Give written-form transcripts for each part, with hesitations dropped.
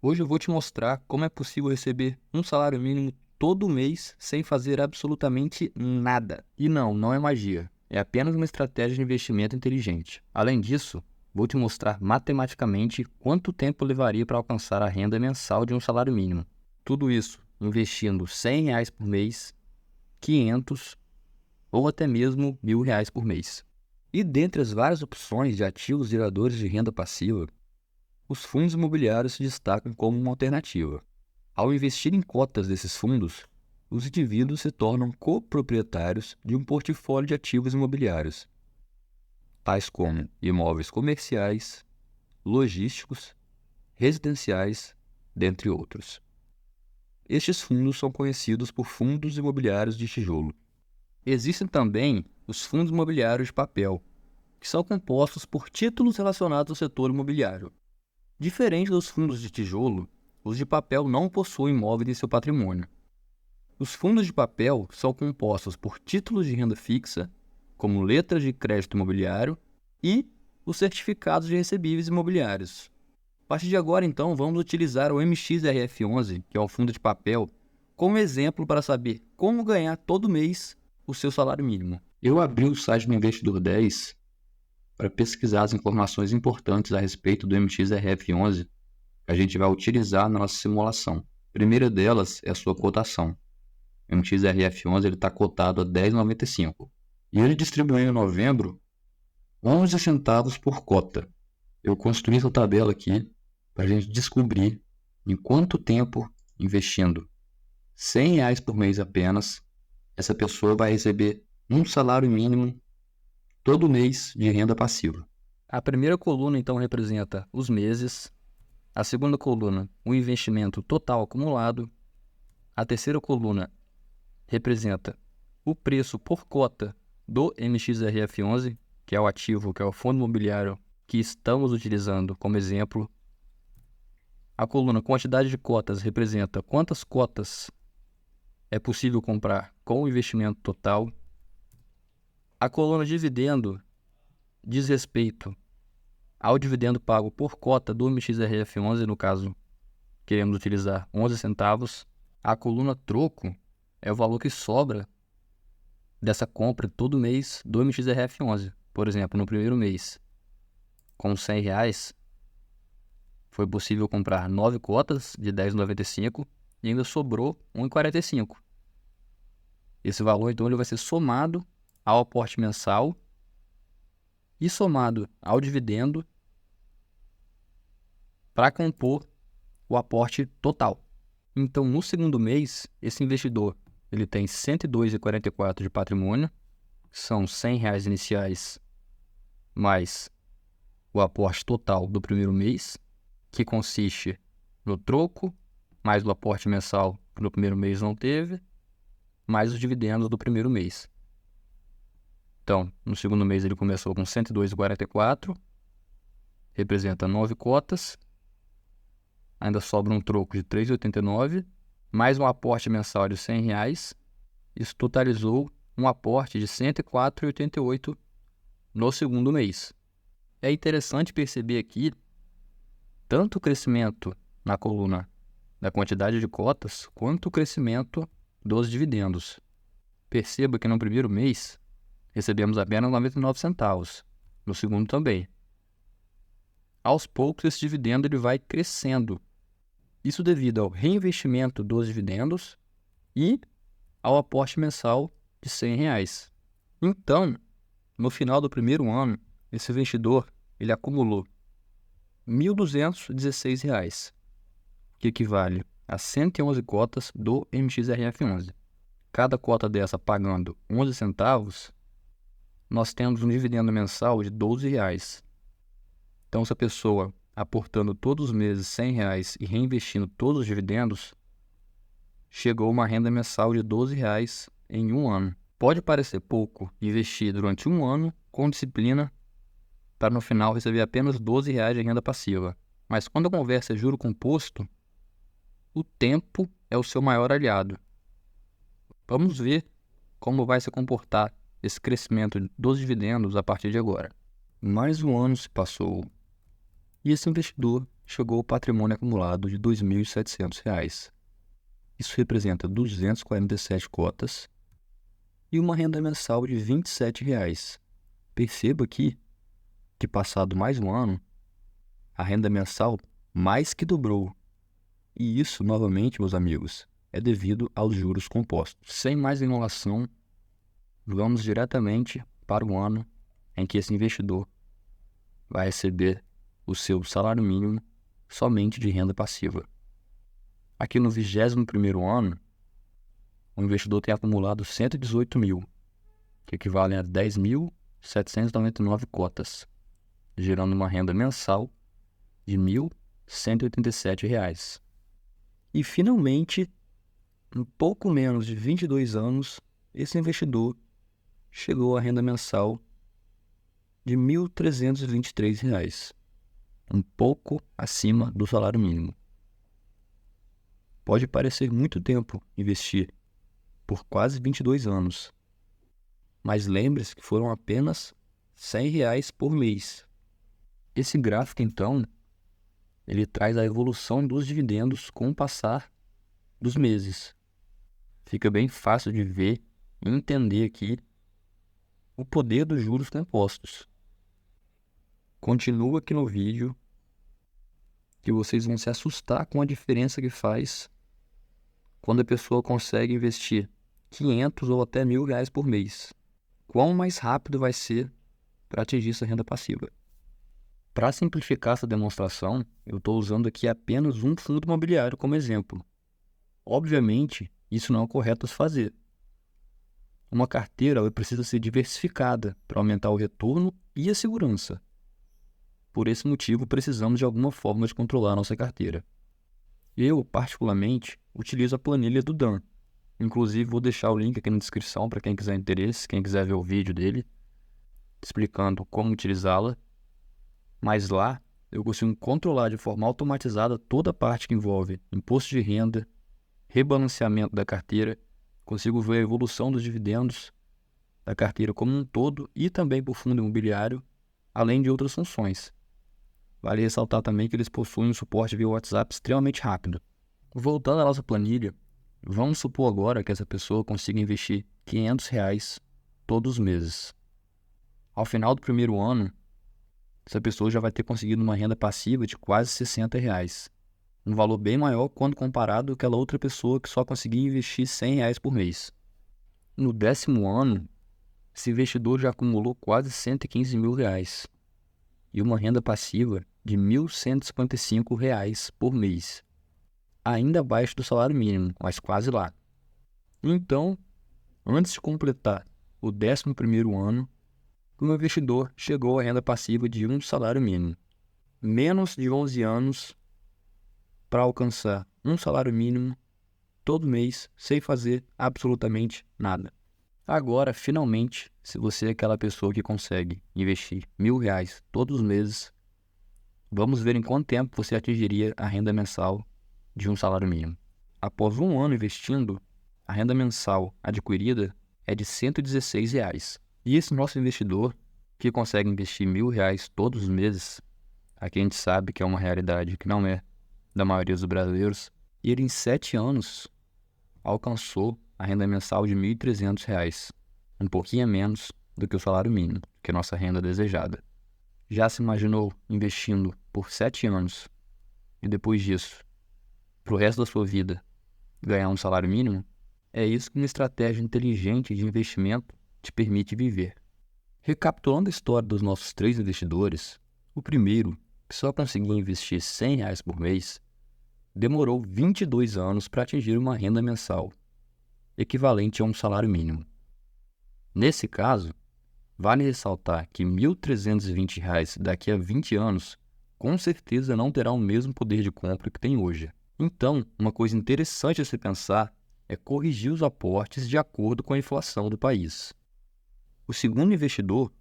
Hoje eu vou te mostrar como é possível receber um salário mínimo todo mês sem fazer absolutamente nada. E não é magia. É apenas uma estratégia de investimento inteligente. Além disso, vou te mostrar matematicamente quanto tempo levaria para alcançar a renda mensal de um salário mínimo. Tudo isso investindo R$ 100 por mês, 500 ou até mesmo R$ 1.000 por mês. E dentre as várias opções de ativos geradores de renda passiva, os fundos imobiliários se destacam como uma alternativa. Ao investir em cotas desses fundos, os indivíduos se tornam coproprietários de um portfólio de ativos imobiliários, tais como imóveis comerciais, logísticos, residenciais, dentre outros. Estes fundos são conhecidos por fundos imobiliários de tijolo. Existem também os fundos imobiliários de papel, que são compostos por títulos relacionados ao setor imobiliário. Diferente dos fundos de tijolo, os de papel não possuem imóveis em seu patrimônio. Os fundos de papel são compostos por títulos de renda fixa, como letras de crédito imobiliário, e os certificados de recebíveis imobiliários. A partir de agora, então, vamos utilizar o MXRF11, que é um fundo de papel, como exemplo para saber como ganhar todo mês o seu salário mínimo. Eu abri o site do Investidor 10 para pesquisar as informações importantes a respeito do MXRF11 que a gente vai utilizar na nossa simulação. A primeira delas é a sua cotação. O MXRF11 está cotado a R$ 10,95 e ele distribuiu em novembro 11 centavos por cota. Eu construí essa tabela aqui para a gente descobrir em quanto tempo, investindo R$ 100 por mês apenas, essa pessoa vai receber um salário mínimo todo mês de renda passiva. A primeira coluna, então, representa os meses. A segunda coluna, o investimento total acumulado. A terceira coluna representa o preço por cota do MXRF11, que é o ativo, que é o fundo imobiliário que estamos utilizando como exemplo. A coluna quantidade de cotas representa quantas cotas é possível comprar com o investimento total. A coluna dividendo diz respeito ao dividendo pago por cota do MXRF11, no caso, queremos utilizar 11 centavos. A coluna troco é o valor que sobra dessa compra todo mês do MXRF11. Por exemplo, no primeiro mês, com R$ 100, foi possível comprar 9 cotas de R$ 10,95 e ainda sobrou R$ 1,45. Esse valor, então, ele vai ser somado ao aporte mensal e somado ao dividendo para compor o aporte total. Então, no segundo mês, esse investidor ele tem R$ 102,44 de patrimônio, são R$ 100 iniciais mais o aporte total do primeiro mês, que consiste no troco, mais o aporte mensal que no primeiro mês não teve, mais os dividendos do primeiro mês. Então, no segundo mês ele começou com R$ 102,44, representa 9 cotas, ainda sobra um troco de R$ 3,89, mais um aporte mensal de R$ 100, isso totalizou um aporte de R$ 104,88 no segundo mês. É interessante perceber aqui tanto o crescimento na coluna da quantidade de cotas, quanto o crescimento dos dividendos. Perceba que no primeiro mês recebemos apenas 99 centavos, no segundo também. Aos poucos esse dividendo ele vai crescendo. Isso devido ao reinvestimento dos dividendos e ao aporte mensal de R$ 100. Então, no final do primeiro ano, esse investidor ele acumulou R$ 1.216, que equivale a 111 cotas do MXRF11. Cada cota dessa pagando 11 centavos, nós temos um dividendo mensal de R$ 12. Então, se a pessoa aportando todos os meses R$ 100 e reinvestindo todos os dividendos, chegou a uma renda mensal de R$ 12 em um ano. Pode parecer pouco investir durante um ano com disciplina para no final receber apenas R$ 12 de renda passiva. Mas quando a conversa é juro composto, o tempo é o seu maior aliado. Vamos ver como vai se comportar esse crescimento dos dividendos a partir de agora. Mais um ano se passou e esse investidor chegou ao patrimônio acumulado de R$ 2.700. Isso representa 247 cotas e uma renda mensal de R$ 27. Perceba aqui que, passado mais um ano, a renda mensal mais que dobrou. E isso, novamente, meus amigos, é devido aos juros compostos. Sem mais enrolação, vamos diretamente para o ano em que esse investidor vai receber o seu salário mínimo somente de renda passiva. Aqui no 21º ano, o investidor tem acumulado 118 mil, que equivalem a 10.799 cotas, gerando uma renda mensal de R$ 1.187. E, finalmente, em pouco menos de 22 anos, esse investidor chegou à renda mensal de R$ 1.323, um pouco acima do salário mínimo. Pode parecer muito tempo investir por quase 22 anos, mas lembre-se que foram apenas R$ 100 por mês. Esse gráfico, então, ele traz a evolução dos dividendos com o passar dos meses. Fica bem fácil de ver e entender aqui o poder dos juros compostos. Continua aqui no vídeo que vocês vão se assustar com a diferença que faz quando a pessoa consegue investir 500 ou até R$ 1.000 por mês. Quão mais rápido vai ser para atingir essa renda passiva. Para simplificar essa demonstração, eu estou usando aqui apenas um fundo imobiliário como exemplo. Obviamente, isso não é o correto a se fazer. Uma carteira ela precisa ser diversificada para aumentar o retorno e a segurança. Por esse motivo, precisamos de alguma forma de controlar a nossa carteira. Eu, particularmente, utilizo a planilha do Dan. Inclusive, vou deixar o link aqui na descrição para quem quiser interesse, quem quiser ver o vídeo dele, explicando como utilizá-la. Mas lá, eu consigo controlar de forma automatizada toda a parte que envolve imposto de renda, rebalanceamento da carteira, consigo ver a evolução dos dividendos da carteira como um todo e também por fundo imobiliário, além de outras funções. Vale ressaltar também que eles possuem um suporte via WhatsApp extremamente rápido. Voltando à nossa planilha, vamos supor agora que essa pessoa consiga investir R$ 500 todos os meses. Ao final do primeiro ano, essa pessoa já vai ter conseguido uma renda passiva de quase R$ 60. Um valor bem maior quando comparado com aquela outra pessoa que só conseguia investir R$ 100 por mês. No 10º ano, esse investidor já acumulou quase R$ 115 mil e uma renda passiva de R$ 1.155 por mês. Ainda abaixo do salário mínimo, mas quase lá. Então, antes de completar o 11º ano, o investidor chegou à renda passiva de um salário mínimo. Menos de 11 anos para alcançar um salário mínimo todo mês sem fazer absolutamente nada. Agora, finalmente, se você é aquela pessoa que consegue investir R$ 1.000 todos os meses, vamos ver em quanto tempo você atingiria a renda mensal de um salário mínimo. Após um ano investindo, a renda mensal adquirida é de R$ 116. E esse nosso investidor, que consegue investir R$ 1.000 todos os meses, aqui a gente sabe que é uma realidade que não é da maioria dos brasileiros, e ele em 7 anos alcançou a renda mensal de R$ 1.300, um pouquinho a menos do que o salário mínimo, que é a nossa renda desejada. Já se imaginou investindo por 7 anos e depois disso, para o resto da sua vida, ganhar um salário mínimo? É isso que uma estratégia inteligente de investimento te permite viver. Recapitulando a história dos nossos 3 investidores, o primeiro, que só conseguiu investir R$ 100 por mês, demorou 22 anos para atingir uma renda mensal, equivalente a um salário mínimo. Nesse caso, vale ressaltar que R$ 1.320 daqui a 20 anos com certeza não terá o mesmo poder de compra que tem hoje. Então, uma coisa interessante a se pensar é corrigir os aportes de acordo com a inflação do país. O segundo investidor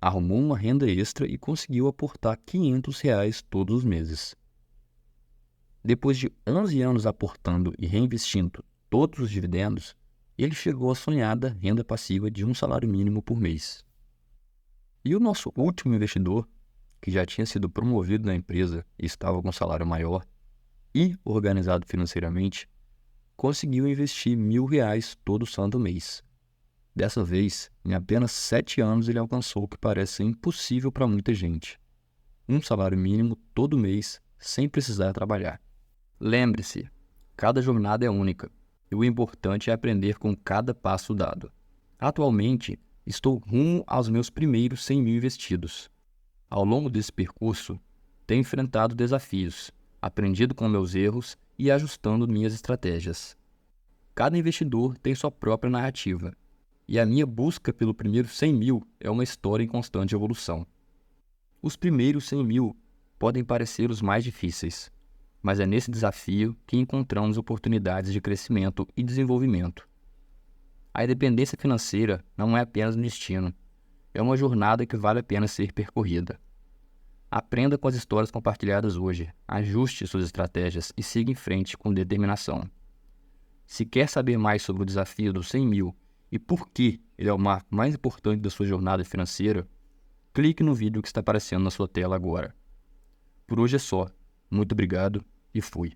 arrumou uma renda extra e conseguiu aportar R$ 500 todos os meses. Depois de 11 anos aportando e reinvestindo todos os dividendos, ele chegou à sonhada renda passiva de um salário mínimo por mês. E o nosso último investidor, que já tinha sido promovido na empresa e estava com um salário maior e organizado financeiramente, conseguiu investir R$ 1.000 todo santo mês. Dessa vez, em apenas 7 anos, ele alcançou o que parece ser impossível para muita gente: um salário mínimo todo mês, sem precisar trabalhar. Lembre-se, cada jornada é única, e o importante é aprender com cada passo dado. Atualmente, estou rumo aos meus primeiros 100 mil investidos. Ao longo desse percurso, tenho enfrentado desafios, aprendido com meus erros e ajustando minhas estratégias. Cada investidor tem sua própria narrativa, e a minha busca pelo primeiro 100 mil é uma história em constante evolução. Os primeiros 100 mil podem parecer os mais difíceis, mas é nesse desafio que encontramos oportunidades de crescimento e desenvolvimento. A independência financeira não é apenas um destino, é uma jornada que vale a pena ser percorrida. Aprenda com as histórias compartilhadas hoje, ajuste suas estratégias e siga em frente com determinação. Se quer saber mais sobre o desafio dos 100 mil e por que ele é o marco mais importante da sua jornada financeira, clique no vídeo que está aparecendo na sua tela agora. Por hoje é só. Muito obrigado e fui.